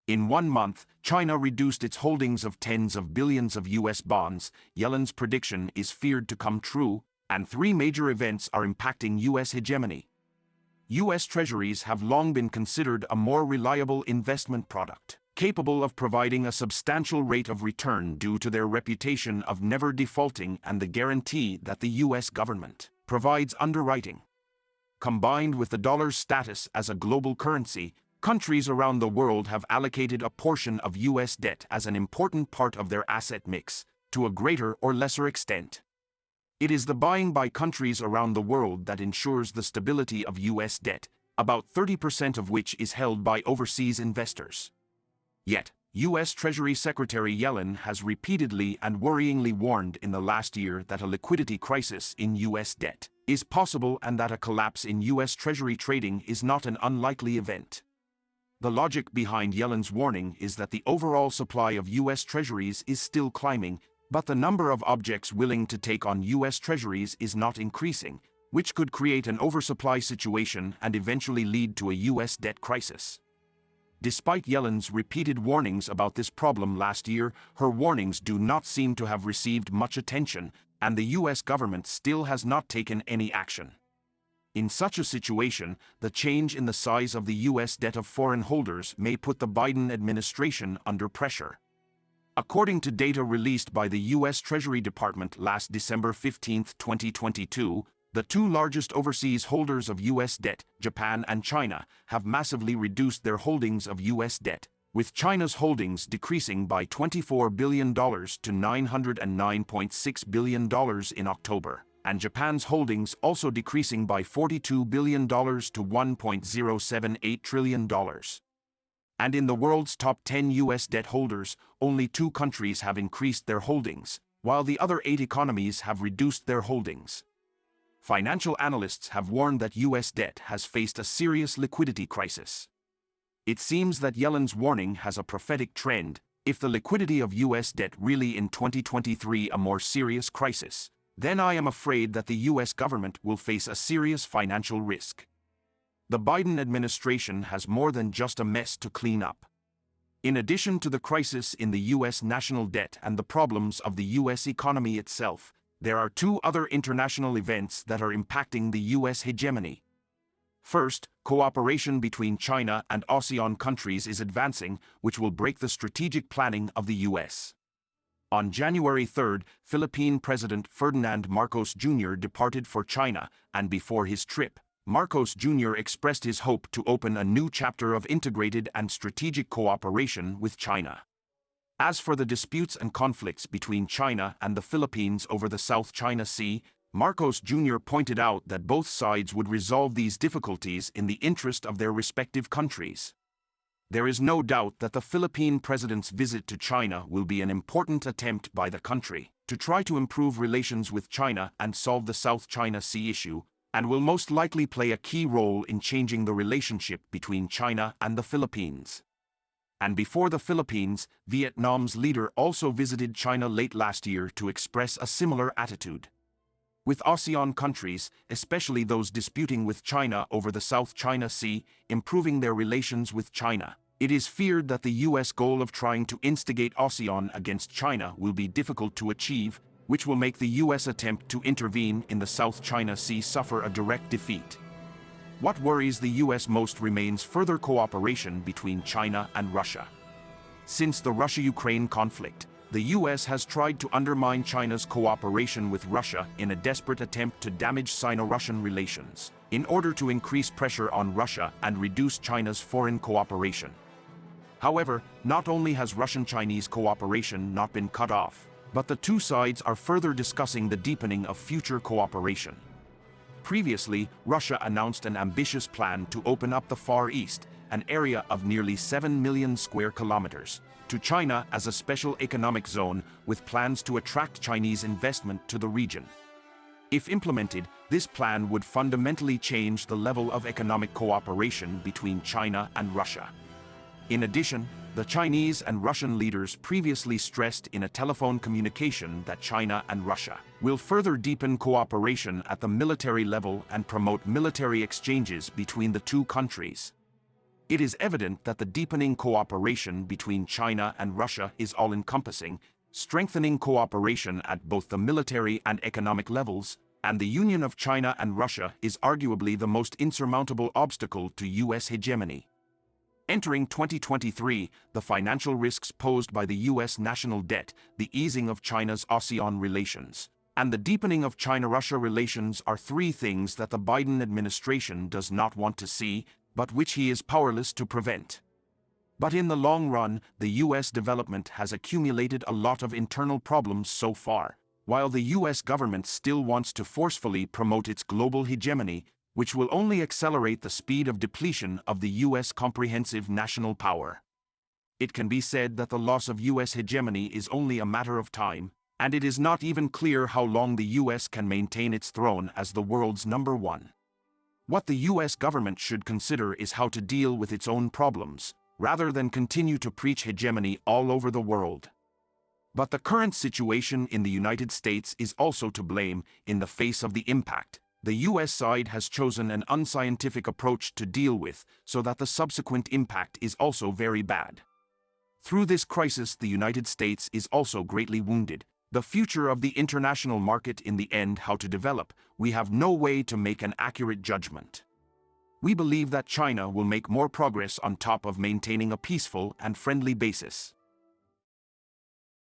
In 1 month, China reduced its holdings of tens of billions of US bonds. Yellen's prediction is feared to come true, and 3 major events are impacting US hegemony. US Treasuries have long been considered a more reliable investment product, capable of providing a substantial rate of return due to their reputation of never defaulting and the guarantee that the US government provides underwriting. Combined with the dollar's status as a global currency, countries around the world have allocated a portion of US debt as an important part of their asset mix, to a greater or lesser extent. It is the buying by countries around the world that ensures the stability of US debt, about 30% of which is held by overseas investors. Yet, US Treasury Secretary Yellen has repeatedly and worryingly warned in the last year that a liquidity crisis in US debt is possible and that a collapse in US Treasury trading is not an unlikely event. The logic behind Yellen's warning is that the overall supply of US Treasuries is still climbing, but the number of objects willing to take on US Treasuries is not increasing, which could create an oversupply situation and eventually lead to a US debt crisis. Despite Yellen's repeated warnings about this problem last year, her warnings do not seem to have received much attention, and the US government still has not taken any action. In such a situation, the change in the size of the US debt of foreign holders may put the Biden administration under pressure. According to data released by the US Treasury Department last December 15, 2022, the 2 largest overseas holders of US debt, Japan and China, have massively reduced their holdings of US debt, with China's holdings decreasing by $24 billion to $909.6 billion in October, and Japan's holdings also decreasing by $42 billion to $1.078 trillion. And in the world's top 10 US debt holders, only 2 countries have increased their holdings, while the other 8 economies have reduced their holdings. Financial analysts have warned that US debt has faced a serious liquidity crisis. It seems that Yellen's warning has a prophetic trend. If the liquidity of US debt really in 2023 a more serious crisis, then I am afraid that the US government will face a serious financial risk. The Biden administration has more than just a mess to clean up. In addition to the crisis in the US national debt and the problems of the US economy itself, there are 2 other international events that are impacting the US hegemony. First, cooperation between China and ASEAN countries is advancing, which will break the strategic planning of the US. On January 3, Philippine President Ferdinand Marcos Jr. departed for China, and before his trip, Marcos Jr. expressed his hope to open a new chapter of integrated and strategic cooperation with China. As for the disputes and conflicts between China and the Philippines over the South China Sea, Marcos Jr. pointed out that both sides would resolve these difficulties in the interest of their respective countries. There is no doubt that the Philippine president's visit to China will be an important attempt by the country to try to improve relations with China and solve the South China Sea issue, and will most likely play a key role in changing the relationship between China and the Philippines. And before the Philippines, Vietnam's leader also visited China late last year to express a similar attitude. With ASEAN countries, especially those disputing with China over the South China Sea, improving their relations with China, it is feared that the US goal of trying to instigate ASEAN against China will be difficult to achieve, which will make the US attempt to intervene in the South China Sea suffer a direct defeat. What worries the US most remains further cooperation between China and Russia. Since the Russia-Ukraine conflict, the US has tried to undermine China's cooperation with Russia in a desperate attempt to damage Sino-Russian relations, in order to increase pressure on Russia and reduce China's foreign cooperation. However, not only has Russian-Chinese cooperation not been cut off, but the 2 sides are further discussing the deepening of future cooperation. Previously, Russia announced an ambitious plan to open up the Far East, an area of nearly 7 million square kilometers, to China as a special economic zone with plans to attract Chinese investment to the region. If implemented, this plan would fundamentally change the level of economic cooperation between China and Russia. In addition, the Chinese and Russian leaders previously stressed in a telephone communication that China and Russia will further deepen cooperation at the military level and promote military exchanges between the 2 countries. It is evident that the deepening cooperation between China and Russia is all-encompassing, strengthening cooperation at both the military and economic levels, and the union of China and Russia is arguably the most insurmountable obstacle to U.S. hegemony. Entering 2023, the financial risks posed by the U.S. national debt, the easing of China's ASEAN relations, and the deepening of China-Russia relations are three things that the Biden administration does not want to see, but which he is powerless to prevent. But in the long run, the U.S. development has accumulated a lot of internal problems so far, while the U.S. government still wants to forcefully promote its global hegemony, which will only accelerate the speed of depletion of the U.S. comprehensive national power. It can be said that the loss of U.S. hegemony is only a matter of time, and it is not even clear how long the U.S. can maintain its throne as the world's number one. What the U.S. government should consider is how to deal with its own problems, rather than continue to preach hegemony all over the world. But the current situation in the United States is also to blame. In the face of the impact the U.S. side has chosen an unscientific approach to deal with, so that the subsequent impact is also very bad. Through this crisis, the United States is also greatly wounded. The future of the international market, in the end, how to develop, we have no way to make an accurate judgment. We believe that China will make more progress on top of maintaining a peaceful and friendly basis.